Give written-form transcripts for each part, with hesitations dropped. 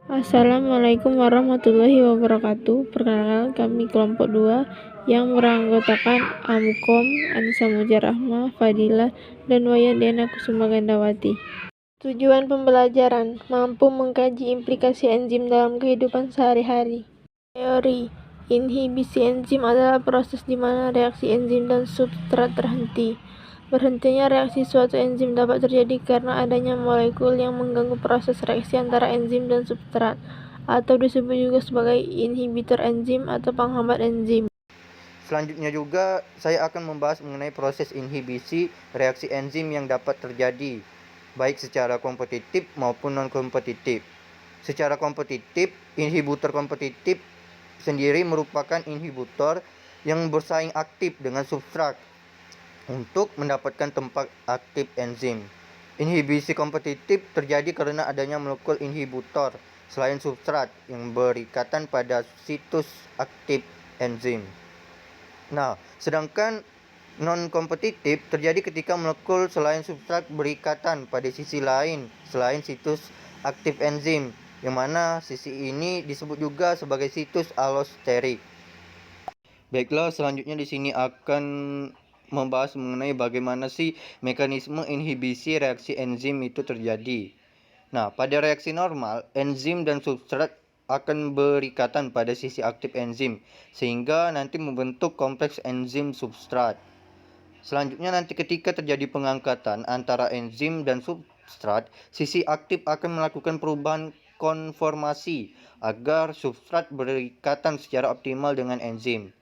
Assalamualaikum warahmatullahi wabarakatuh. Perkenalkan, kami kelompok 2 yang beranggotakan Amkom, Anissa Mujarahma, Fadilah, dan Wayan Diana Kusuma Gandawati. Tujuan pembelajaran: mampu mengkaji implikasi enzim dalam kehidupan sehari-hari. Teori: inhibisi enzim adalah proses di mana reaksi enzim dan substrat terhenti. Berhentinya reaksi suatu enzim dapat terjadi karena adanya molekul yang mengganggu proses reaksi antara enzim dan substrat, atau disebut juga sebagai inhibitor enzim atau penghambat enzim. Selanjutnya juga saya akan membahas mengenai proses inhibisi reaksi enzim yang dapat terjadi, baik secara kompetitif maupun non-kompetitif. Secara kompetitif, inhibitor kompetitif sendiri merupakan inhibitor yang bersaing aktif dengan substrat untuk mendapatkan tempat aktif enzim. Inhibisi kompetitif terjadi karena adanya molekul inhibitor selain substrat yang berikatan pada situs aktif enzim. Nah, sedangkan non-kompetitif terjadi ketika molekul selain substrat berikatan pada sisi lain selain situs aktif enzim, yang mana sisi ini disebut juga sebagai situs allosterik. Baiklah, selanjutnya di sini akan membahas mengenai bagaimana sih mekanisme inhibisi reaksi enzim itu terjadi. Nah, pada reaksi normal, enzim dan substrat akan berikatan pada sisi aktif enzim, sehingga nanti membentuk kompleks enzim substrat. Selanjutnya nanti ketika terjadi pengangkatan antara enzim dan substrat, sisi aktif akan melakukan perubahan konformasi agar substrat berikatan secara optimal dengan enzim.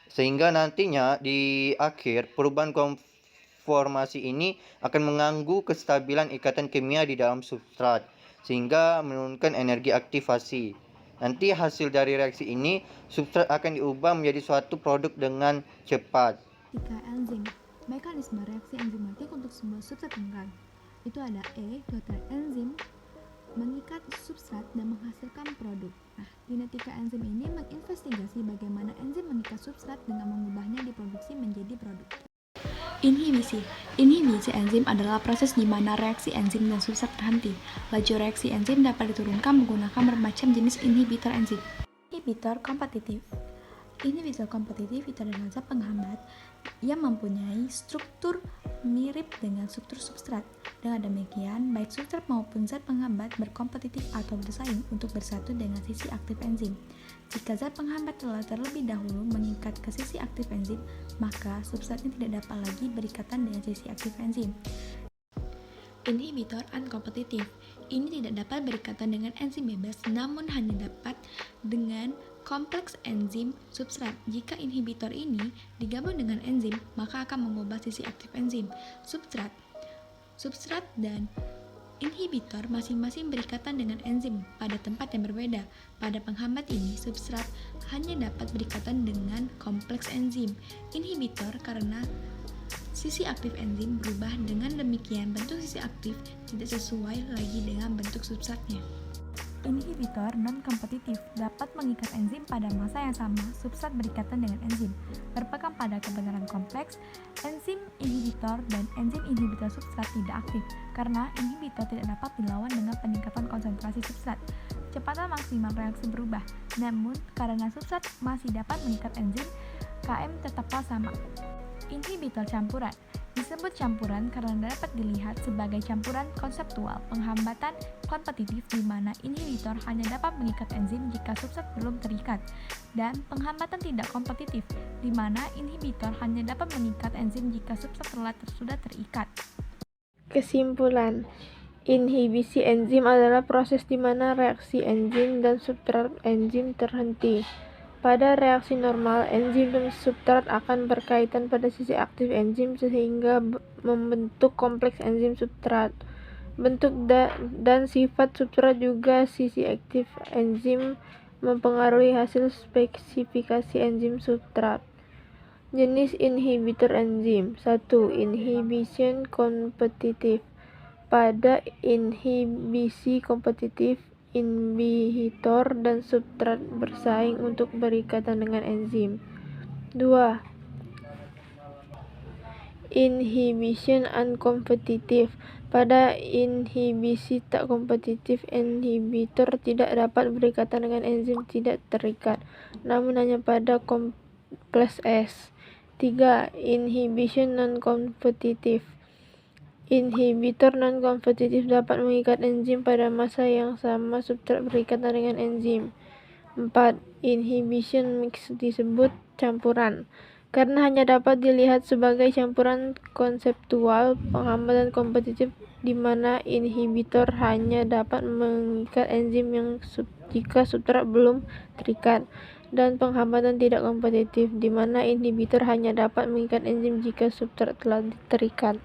Sehingga nantinya di akhir perubahan konformasi ini akan mengganggu kestabilan ikatan kimia di dalam substrat, sehingga menurunkan energi aktivasi. Nanti hasil dari reaksi ini, substrat akan diubah menjadi suatu produk dengan cepat. Ketika enzim, mekanisme reaksi enzimatik untuk sebuah substrat tunggal. Itu ada dokter enzim mengikat substrat dan menghasilkan produk. Nah, kinetika enzim ini menginvestigasi bagaimana enzim mengikat substrat dengan mengubahnya diproduksi menjadi produk. Inhibisi enzim adalah proses di mana reaksi enzim dan substrat terhenti. Laju reaksi enzim dapat diturunkan menggunakan bermacam jenis inhibitor enzim. Inhibitor kompetitif itu adalah zat penghambat yang mempunyai struktur mirip dengan struktur substrat. Dengan demikian, baik substrat maupun zat penghambat berkompetitif atau bersaing untuk bersatu dengan sisi aktif enzim. Jika zat penghambat telah terlebih dahulu mengikat ke sisi aktif enzim, maka substratnya tidak dapat lagi berikatan dengan sisi aktif enzim. Inhibitor unkompetitif ini tidak dapat berikatan dengan enzim bebas, namun hanya dapat dengan kompleks enzim substrat. Jika inhibitor ini digabung dengan enzim, maka akan mengubah sisi aktif enzim. Substrat dan inhibitor masing-masing berikatan dengan enzim pada tempat yang berbeda. Pada penghambat ini, substrat hanya dapat berikatan dengan kompleks enzim inhibitor karena sisi aktif enzim berubah. Dengan demikian, bentuk sisi aktif tidak sesuai lagi dengan bentuk substratnya. Inhibitor non-kompetitif dapat mengikat enzim pada masa yang sama. Substrat berikatan dengan enzim, berpegang pada kebenaran kompleks. Enzim inhibitor dan enzim inhibitor substrat tidak aktif karena inhibitor tidak dapat dilawan dengan peningkatan konsentrasi substrat. Kecepatan maksimal reaksi berubah, namun karena substrat masih dapat mengikat enzim, Km tetaplah sama. Inhibitor campuran disebut campuran karena dapat dilihat sebagai campuran konseptual penghambatan kompetitif di mana inhibitor hanya dapat mengikat enzim jika substrat belum terikat, dan penghambatan tidak kompetitif di mana inhibitor hanya dapat mengikat enzim jika substrat sudah terikat. Kesimpulan: inhibisi enzim adalah proses di mana reaksi enzim dan substrat enzim terhenti. Pada reaksi normal, enzim dan substrat akan berkaitan pada sisi aktif enzim sehingga membentuk kompleks enzim substrat. Bentuk dan sifat substrat juga sisi aktif enzim mempengaruhi hasil spesifikasi enzim substrat. Jenis inhibitor enzim: 1. Inhibition kompetitif. Pada inhibisi kompetitif, inhibitor dan substrat bersaing untuk berikatan dengan enzim. 2. Inhibition uncompetitive. Pada inhibisi tak kompetitif, inhibitor tidak dapat berikatan dengan enzim tidak terikat, namun hanya pada kompleks S. 3. Inhibition non-kompetitif. Inhibitor non-kompetitif dapat mengikat enzim pada massa yang sama substrat berikatan dengan enzim. 4. Inhibition mix disebut campuran karena hanya dapat dilihat sebagai campuran konseptual penghambatan kompetitif di mana inhibitor hanya dapat mengikat enzim yang jika substrat belum terikat, dan penghambatan tidak kompetitif di mana inhibitor hanya dapat mengikat enzim jika substrat telah terikat.